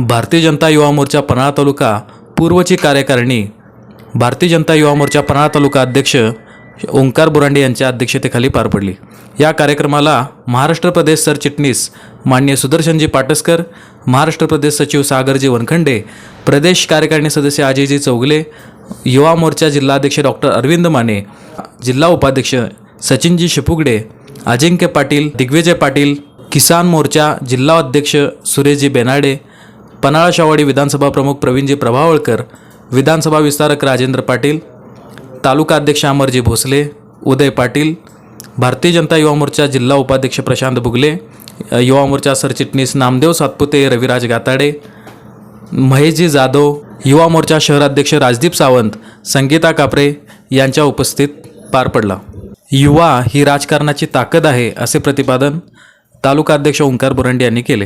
भारतीय जनता युवा मोर्चा पन्हाळा तालुका पूर्वची कार्यकारिणी भारतीय जनता युवा मोर्चा पन्हाळा तालुका अध्यक्ष ओंकार बुरांडे यांच्या अध्यक्षतेखाली पार पडली। या कार्यक्रमाला महाराष्ट्र प्रदेश सरचिटणीस माननीय सुदर्शनजी पाटसकर, महाराष्ट्र प्रदेश सचिव सागरजी वनखंडे, प्रदेश कार्यकारिणी सदस्य अजयजी चौगले, युवा मोर्चा जिल्हाध्यक्ष डॉक्टर अरविंद माने, जिल्हा उपाध्यक्ष सचिनजी शिपुगडे, अजिंक्य पाटील, दिग्विजय पाटील, किसान मोर्चा जिल्हा अध्यक्ष सुरेशजी बेनाडे, पन्हाळा शाहवाडी विधानसभा प्रमुख प्रवीणजी प्रभावळकर, विधानसभा विस्तारक राजेंद्र पाटील, तालुका अध्यक्ष अमरजी भोसले, उदय पाटील, भारतीय जनता युवा मोर्चा जिल्हा उपाध्यक्ष प्रशांत बुगले, युवा मोर्चा सरचिटणीस नामदेव सातपुते, रविराज गाताडे, महेशजी जाधव, युवा मोर्चा शहराध्यक्ष राजदीप सावंत, संगीता कापरे यांच्या उपस्थित पार पडला। युवा ही राजकारणाची ताकद आहे असे प्रतिपादन तालुका अध्यक्ष ओंकार बुरांडे यांनी केले।